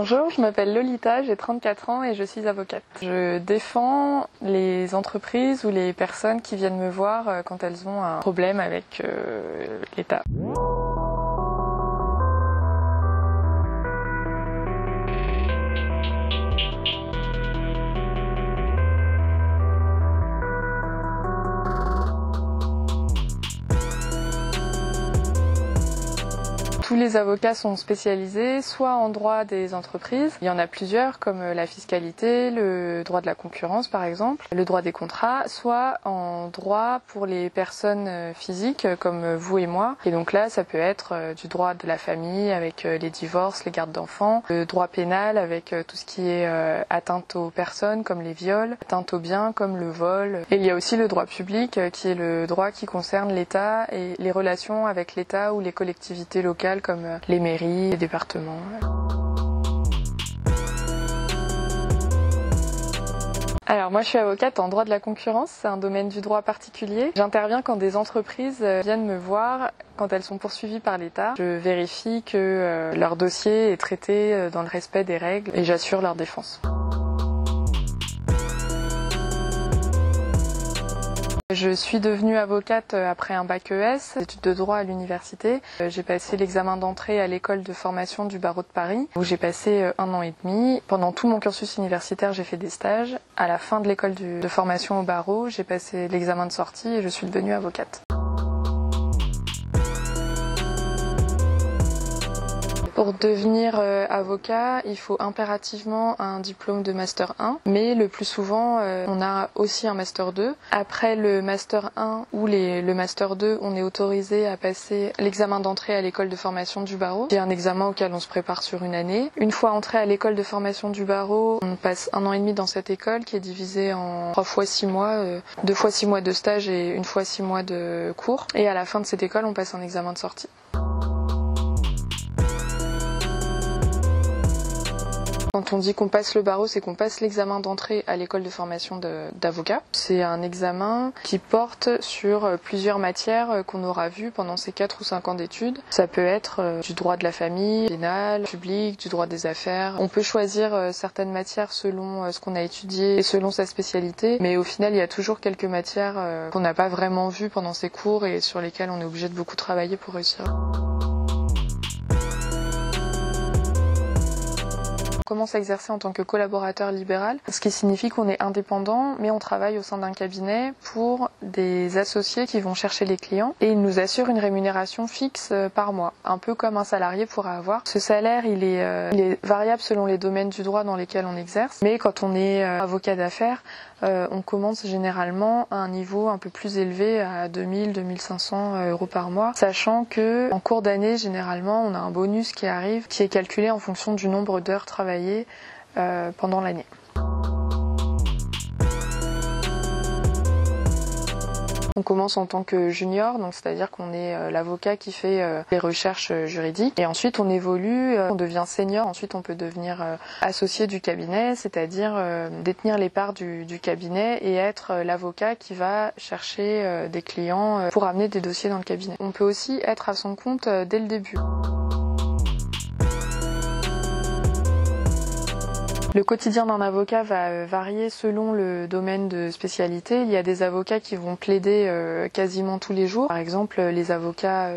Bonjour, je m'appelle Lolita, j'ai 34 ans et je suis avocate. Je défends les entreprises ou les personnes qui viennent me voir quand elles ont un problème avec l'État. Tous les avocats sont spécialisés soit en droit des entreprises, il y en a plusieurs comme la fiscalité, le droit de la concurrence par exemple, le droit des contrats, soit en droit pour les personnes physiques comme vous et moi. Et donc là ça peut être du droit de la famille avec les divorces, les gardes d'enfants, le droit pénal avec tout ce qui est atteinte aux personnes comme les viols, atteinte aux biens comme le vol. Et il y a aussi le droit public qui est le droit qui concerne l'État et les relations avec l'État ou les collectivités locales comme les mairies, les départements. Alors moi je suis avocate en droit de la concurrence, c'est un domaine du droit particulier. J'interviens quand des entreprises viennent me voir quand elles sont poursuivies par l'État. Je vérifie que leur dossier est traité dans le respect des règles et j'assure leur défense. Je suis devenue avocate après un bac ES, études de droit à l'université. J'ai passé l'examen d'entrée à l'école de formation du barreau de Paris, où j'ai passé 1 an et demi. Pendant tout mon cursus universitaire, j'ai fait des stages. À la fin de l'école de formation au barreau, j'ai passé l'examen de sortie et je suis devenue avocate. Pour devenir avocat, il faut impérativement un diplôme de Master 1, mais le plus souvent, on a aussi un Master 2. Après le Master 1 ou le Master 2, on est autorisé à passer l'examen d'entrée à l'école de formation du barreau. C'est un examen auquel on se prépare sur une année. Une fois entré à l'école de formation du barreau, on passe 1 an et demi dans cette école qui est divisée en 3 fois 6 mois, 2 fois 6 mois de stage et 1 fois 6 mois de cours. Et à la fin de cette école, on passe un examen de sortie. Quand on dit qu'on passe le barreau, c'est qu'on passe l'examen d'entrée à l'école de formation d'avocat. C'est un examen qui porte sur plusieurs matières qu'on aura vues pendant ces 4 ou 5 ans d'études. Ça peut être du droit de la famille, pénal, public, du droit des affaires. On peut choisir certaines matières selon ce qu'on a étudié et selon sa spécialité, mais au final, il y a toujours quelques matières qu'on n'a pas vraiment vues pendant ces cours et sur lesquelles on est obligé de beaucoup travailler pour réussir. On commence à exercer en tant que collaborateur libéral, ce qui signifie qu'on est indépendant, mais on travaille au sein d'un cabinet pour des associés qui vont chercher les clients et ils nous assurent une rémunération fixe par mois, un peu comme un salarié pourrait avoir. Ce salaire, il est variable selon les domaines du droit dans lesquels on exerce, mais quand on est avocat d'affaires, on commence généralement à un niveau un peu plus élevé, à 2000-2500 € par mois, sachant que en cours d'année, généralement, on a un bonus qui arrive, qui est calculé en fonction du nombre d'heures travaillées pendant l'année. On commence en tant que junior, donc c'est-à-dire qu'on est l'avocat qui fait les recherches juridiques. Et ensuite on évolue, on devient senior. Ensuite on peut devenir associé du cabinet, c'est-à-dire détenir les parts du cabinet et être l'avocat qui va chercher des clients pour amener des dossiers dans le cabinet. On peut aussi être à son compte dès le début. Le quotidien d'un avocat va varier selon le domaine de spécialité. Il y a des avocats qui vont plaider quasiment tous les jours. Par exemple, les avocats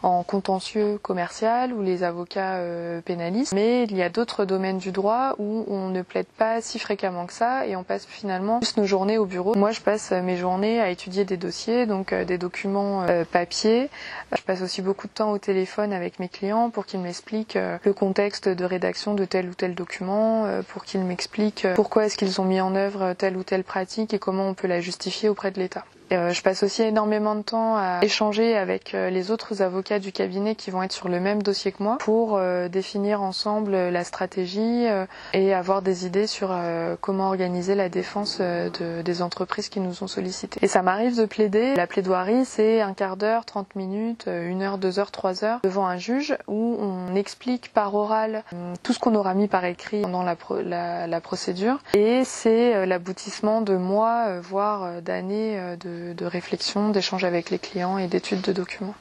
en contentieux commercial ou les avocats pénalistes. Mais il y a d'autres domaines du droit où on ne plaide pas si fréquemment que ça et on passe finalement juste nos journées au bureau. Moi, je passe mes journées à étudier des dossiers, donc des documents papier. Je passe aussi beaucoup de temps au téléphone avec mes clients pour qu'ils m'expliquent le contexte de rédaction de tel ou tel document, pour qu'ils m'expliquent pourquoi est-ce qu'ils ont mis en œuvre telle ou telle pratique et comment on peut la justifier auprès de l'État. Je passe aussi énormément de temps à échanger avec les autres avocats du cabinet qui vont être sur le même dossier que moi pour définir ensemble la stratégie et avoir des idées sur comment organiser la défense des entreprises qui nous ont sollicité. Et ça m'arrive de plaider. La plaidoirie, c'est un quart d'heure, 30 minutes, 1 heure, 2 heures, 3 heures devant un juge où on explique par oral tout ce qu'on aura mis par écrit pendant la procédure. Et c'est l'aboutissement de mois, voire d'années de réflexion, d'échange avec les clients et d'études de documents.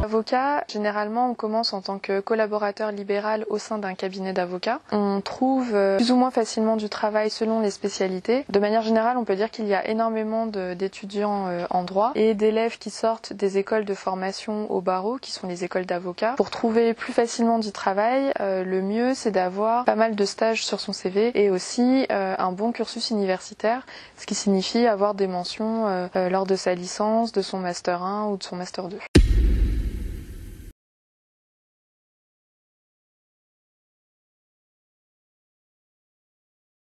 Avocat, généralement on commence en tant que collaborateur libéral au sein d'un cabinet d'avocats. On trouve plus ou moins facilement du travail selon les spécialités. De manière générale, on peut dire qu'il y a énormément d'étudiants en droit et d'élèves qui sortent des écoles de formation au barreau, qui sont les écoles d'avocats. Pour trouver plus facilement du travail, le mieux c'est d'avoir pas mal de stages sur son CV et aussi un bon cursus universitaire, ce qui signifie avoir des mentions lors de sa licence, de son master 1 ou de son master 2.